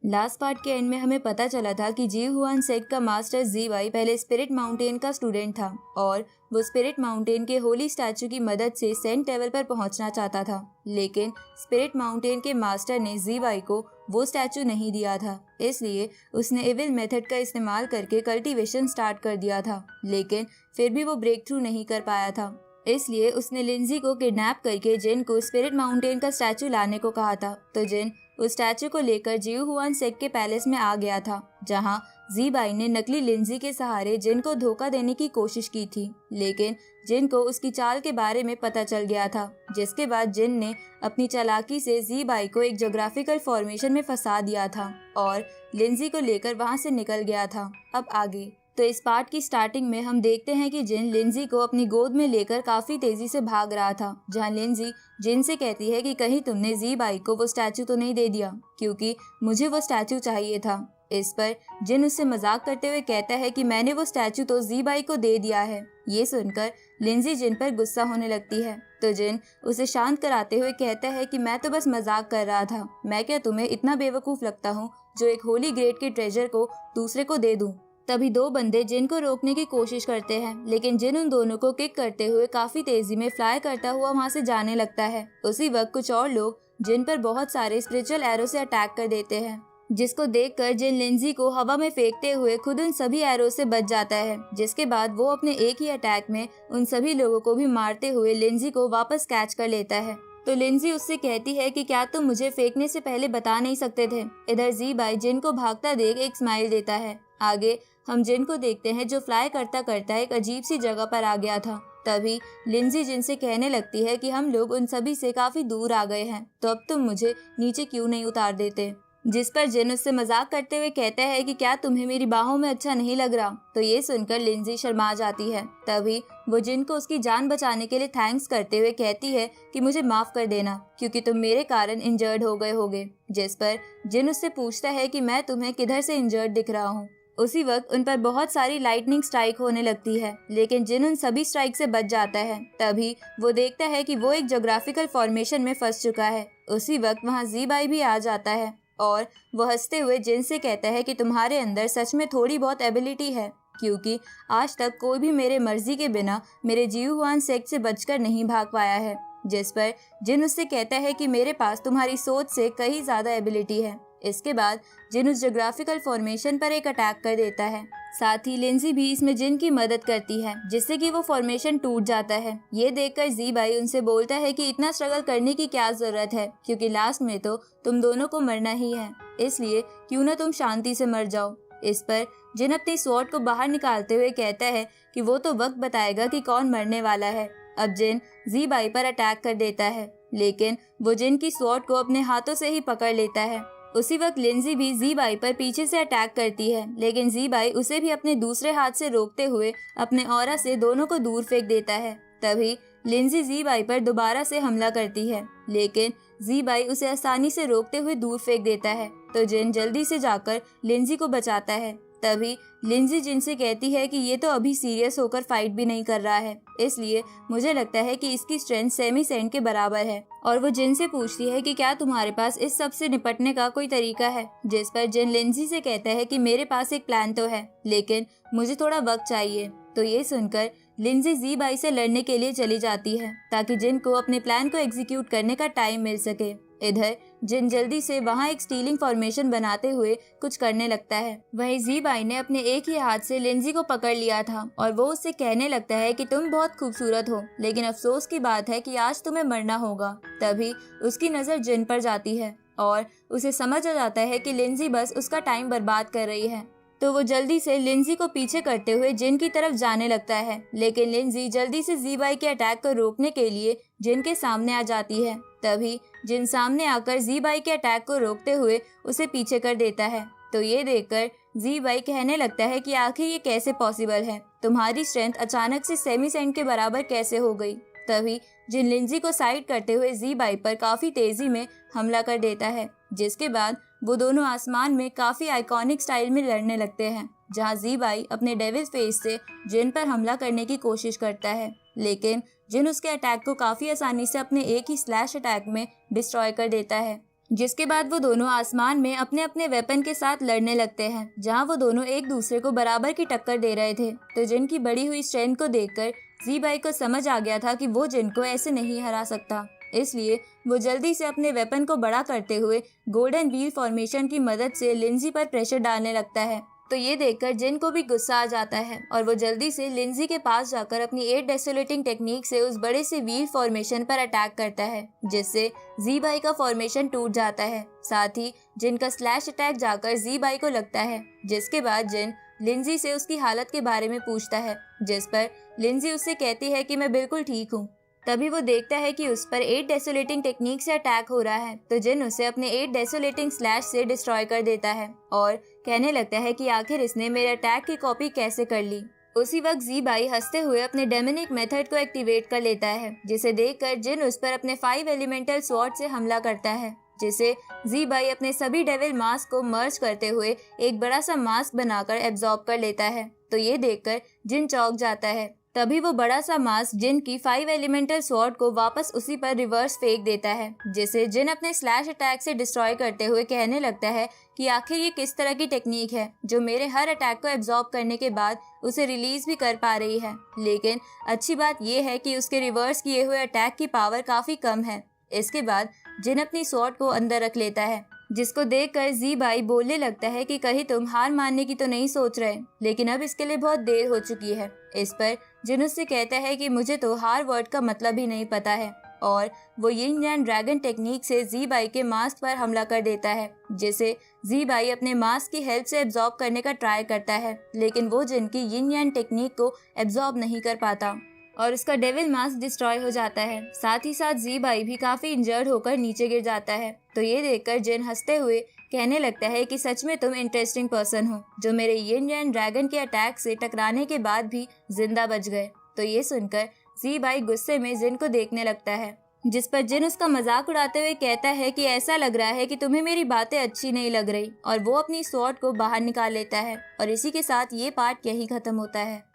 Last part के and में हमें पता चला था कि जी हुआन सेक्ट का मास्टर जी वाई पहले स्पिरिट माउंटेन का स्टूडेंट था और वो स्पिरिट माउंटेन के होली स्टैचू की मदद से सेंट लेवल पर पहुंचना चाहता था, लेकिन स्पिरिट माउंटेन के मास्टर ने जी वाई को वो स्टैचू नहीं दिया था। इसलिए उसने इविल मेथड का इस्तेमाल करके कल्टीवेशन स्टार्ट कर दिया था, लेकिन फिर भी वो ब्रेक थ्रू नहीं कर पाया था। इसलिए उसने लिंजी को किडनैप करके जिन को स्पिरिट माउंटेन का स्टैचू लाने को कहा था। तो जिन उस स्टैचू को लेकर जियो हुआन सेक्ट के पैलेस में आ गया था, जहां जी बाई ने नकली लिंजी के सहारे जिन को धोखा देने की कोशिश की थी, लेकिन जिन को उसकी चाल के बारे में पता चल गया था, जिसके बाद जिन ने अपनी चालाकी से जी बाई को एक ज्योग्राफिकल फॉर्मेशन में फंसा दिया था और लिंजी को लेकर वहां से निकल गया था। अब आगे तो इस पार्ट की स्टार्टिंग में हम देखते हैं कि जिन लिंजी को अपनी गोद में लेकर काफी तेजी से भाग रहा था, जहां लिंजी जिन से कहती है कि कहीं तुमने जी बाई को वो स्टैचू तो नहीं दे दिया, क्योंकि मुझे वो स्टैचू चाहिए था। इस पर जिन उससे मजाक करते हुए कहता है कि मैंने वो स्टैचू तो जी बाई को दे दिया है। ये सुनकर लिंजी जिन पर गुस्सा होने लगती है, तो जिन उसे शांत कराते हुए कहता है कि मैं तो बस मजाक कर रहा था, मैं क्या तुम्हें इतना बेवकूफ लगता हूँ जो एक होली ग्रेड के ट्रेजर को दूसरे को दे दूं। तभी दो बंदे जिन को रोकने की कोशिश करते हैं, लेकिन जिन उन दोनों को किक करते हुए काफी तेजी में फ्लाई करता हुआ वहां से जाने लगता है। उसी वक्त कुछ और लोग जिन पर बहुत सारे स्पिरिचुअल एरो से अटैक कर देते हैं, जिसको देखकर जिन लिंजी को हवा में फेंकते हुए खुद उन सभी एरो से बच जाता है, जिसके बाद वो अपने एक ही अटैक में उन सभी लोगों को भी मारते हुए लिंजी को वापस कैच कर लेता है। तो लिंजी उससे कहती है कि क्या तुम मुझे फेंकने से पहले बता नहीं सकते थे। इधर जी बाई जिन को भागता देख एक स्माइल देता है। आगे हम जिन को देखते हैं जो फ्लाई करता करता एक अजीब सी जगह पर आ गया था। तभी लिंजी जिन से कहने लगती है कि हम लोग उन सभी से काफी दूर आ गए हैं, तो अब तुम मुझे नीचे क्यों नहीं उतार देते। जिस पर जिन उससे मजाक करते हुए कहता है कि क्या तुम्हें मेरी बाहों में अच्छा नहीं लग रहा। तो ये सुनकर लिंजी शर्मा जाती है। तभी वो जिन को उसकी जान बचाने के लिए थैंक्स करते हुए कहती है कि मुझे माफ कर देना, क्योंकि तुम मेरे कारण इंजर्ड हो गए होगे। जिस पर जिन उससे पूछता है कि मैं तुम्हें किधर से इंजर्ड दिख रहा हूँ। उसी वक्त उन पर बहुत सारी लाइटनिंग स्ट्राइक होने लगती है, लेकिन जिन उन सभी स्ट्राइक से बच जाता है। तभी वो देखता है कि वो एक ज्योग्राफिकल फॉर्मेशन में फंस चुका है। उसी वक्त वहाँ जी बाई भी आ जाता है और वो हंसते हुए जिन से कहता है कि तुम्हारे अंदर सच में थोड़ी बहुत एबिलिटी है, क्योंकि आज तक कोई भी मेरे मर्जी के बिना मेरे जियो हुआन सेक्ट से बचकर नहीं भाग पाया है। जिस पर जिन उससे कहता है कि मेरे पास तुम्हारी सोच से कहीं ज्यादा एबिलिटी है। इसके बाद जिन उस ज्योग्राफिकल फॉर्मेशन पर एक अटैक कर देता है। साथ ही लिंजी भी इसमें जिन की मदद करती है, जिससे कि वो फॉर्मेशन टूट जाता है। ये देखकर जी बाई उनसे बोलता है कि इतना स्ट्रगल करने की क्या जरूरत है, क्योंकि लास्ट में तो तुम दोनों को मरना ही है, इसलिए क्यों ना तुम शांति से मर जाओ। इस पर जिन अपनी स्वॉर्ड को बाहर निकालते हुए कहता है कि वो तो वक्त बताएगा कि कौन मरने वाला है। अब जिन जी बाई पर अटैक कर देता है, लेकिन वो जिन की स्वॉर्ड को अपने हाथों से ही पकड़ लेता है। उसी वक्त लिंजी भी जी बाई पर पीछे से अटैक करती है, लेकिन जी बाई उसे भी अपने दूसरे हाथ से रोकते हुए अपने ऑरा से दोनों को दूर फेंक देता है। तभी लिंजी जी बाई पर दोबारा से हमला करती है, लेकिन जी बाई उसे आसानी से रोकते हुए दूर फेंक देता है। तो जिन जल्दी से जाकर लिंजी को बचाता है। तभी लिंजी जिन से कहती है कि ये तो अभी सीरियस होकर फाइट भी नहीं कर रहा है, इसलिए मुझे लगता है कि इसकी स्ट्रेंथ सेमी सेंट के बराबर है। और वो जिन से पूछती है कि क्या तुम्हारे पास इस सब से निपटने का कोई तरीका है। जिस पर जिन लिंजी से कहता है कि मेरे पास एक प्लान तो है, लेकिन मुझे थोड़ा वक्त चाहिए। तो ये सुनकर लिंजी जी बाई से लड़ने के लिए चली जाती है, ताकि जिन को अपने प्लान को एग्जीक्यूट करने का टाइम मिल सके। इधर जिन जल्दी से वहाँ एक स्टीलिंग फॉर्मेशन बनाते हुए कुछ करने लगता है। वहीं जी बाई ने अपने एक ही हाथ से लिंजी को पकड़ लिया था और वो उससे कहने लगता है कि तुम बहुत खूबसूरत हो, लेकिन अफसोस की बात है कि आज तुम्हें मरना होगा। तभी उसकी नजर जिन पर जाती है और उसे समझ आ जाता है कि लिंजी बस उसका टाइम बर्बाद कर रही है। तो वो जल्दी से लिंजी को पीछे करते हुए जिन की तरफ जाने लगता है, लेकिन लिंजी जल्दी से जी बाई के अटैक को रोकने के लिए जिन के सामने आ जाती है। तभी जिन सामने आकर जी बाई के अटैक को रोकते हुए उसे पीछे कर देता है। तो ये देखकर जी बाई कहने लगता है कि आखिर ये कैसे पॉसिबल है, तुम्हारी स्ट्रेंथ अचानक से सेमी सेंट के बराबर कैसे हो गई। तभी जिन लिंजी को साइड करते हुए जी बाई पर काफी तेजी में हमला कर देता है, जिसके बाद वो दोनों आसमान में काफी आइकॉनिक स्टाइल में लड़ने लगते हैं, जहां जी बाई अपने डेविल फेस से जिन पर हमला करने की कोशिश करता है, लेकिन जिन उसके अटैक को काफी आसानी से अपने एक ही स्लैश अटैक में डिस्ट्रॉय कर देता है। जिसके बाद वो दोनों आसमान में अपने अपने वेपन के साथ लड़ने लगते हैं, जहां वो दोनों एक दूसरे को बराबर की टक्कर दे रहे थे। तो जिन की बढ़ी हुई स्ट्रेंथ को देखकर ज़ी-बाई को समझ आ गया था कि वो जिन को ऐसे नहीं हरा सकता। इसलिए वो जल्दी से अपने वेपन को बड़ा करते हुए गोल्डन व्हील फॉर्मेशन की मदद से लिंजी पर प्रेशर डालने लगता है। तो ये देखकर जिन को भी गुस्सा आ जाता है और वो जल्दी से लिंजी के पास जाकर अपनी एट डेसोलेटिंग टेक्निक से उस बड़े से व्हील फॉर्मेशन पर अटैक करता है, जिससे ज़ी-बाई का फॉर्मेशन टूट जाता है। साथ ही जिन का स्लैश अटैक जाकर ज़ी-बाई को लगता है, जिसके बाद जिन लिंजी से उसकी हालत के बारे में पूछता है, जिस पर लिंजी उससे कहती है कि मैं बिल्कुल ठीक हूँ। तभी वो देखता है कि उस पर 8 डेसोलेटिंग टेक्निक से अटैक हो रहा है, तो जिन उसे अपने 8 डेसोलेटिंग स्लैश से डिस्ट्रॉय कर देता है और कहने लगता है कि आखिर इसने मेरे अटैक की कॉपी कैसे कर ली। उसी वक्त ज़ी-बाई हंसते हुए अपने डेमोनिक मेथड को एक्टिवेट कर लेता है, जिसे देखकर जिन उस पर अपने 5 एलिमेंटल स्वॉर्ड से हमला करता है, जिसे ज़ी-बाई अपने सभी डेविल मास्क को मर्ज करते हुए एक बड़ा सा मास्क बनाकर एब्जॉर्ब कर लेता है। तो ये देखकर जिन चौंक जाता है। तभी वो बड़ा सा मास्क जिन की 5 एलिमेंटल स्वॉर्ड को वापस उसी पर रिवर्स फेंक देता है, जिसे जिन अपने स्लैश अटैक से डिस्ट्रॉय करते हुए कहने लगता है कि आखिर ये किस तरह की टेक्निक है जो मेरे हर अटैक को एब्जॉर्ब करने के बाद उसे रिलीज भी कर पा रही है। लेकिन अच्छी बात ये है कि उसके रिवर्स किए हुए अटैक की पावर काफी कम है। इसके बाद जिन अपनी स्वॉर्ड को अंदर रख लेता है, जिसको देखकर ज़ी-बाई बोलने लगता है कि कहीं तुम हार मानने की तो नहीं सोच रहे, लेकिन अब इसके लिए बहुत देर हो चुकी है। इस पर जिन उससे कहता है कि मुझे तो हार वर्ड का मतलब ही नहीं पता है, और वो यिन यान ड्रैगन टेक्निक से ज़ी-बाई के मास्क पर हमला कर देता है, जिसे ज़ी-बाई अपने मास्क की हेल्प से एब्जॉर्ब करने का ट्राई करता है, लेकिन वो जिन की यिन यान टेक्निक को एब्जॉर्ब नहीं कर पाता और उसका डेविल मास्क डिस्ट्रॉय हो जाता है। साथ ही साथ ज़ी-बाई भी काफी इंजर्ड होकर नीचे गिर जाता है। तो ये देखकर जिन हंसते हुए कहने लगता है कि सच में तुम इंटरेस्टिंग पर्सन हो, जो मेरे यिन यान ड्रैगन के अटैक से टकराने के बाद भी जिंदा बच गए। तो ये सुनकर ज़ी-बाई गुस्से में जिन को देखने लगता है, जिस पर जिन उसका मजाक उड़ाते हुए कहता है कि ऐसा लग रहा है कि तुम्हें मेरी बातें अच्छी नहीं लग रही, और वो अपनी स्वॉर्ड को बाहर निकाल लेता है। और इसी के साथ ये पार्ट यही खत्म होता है।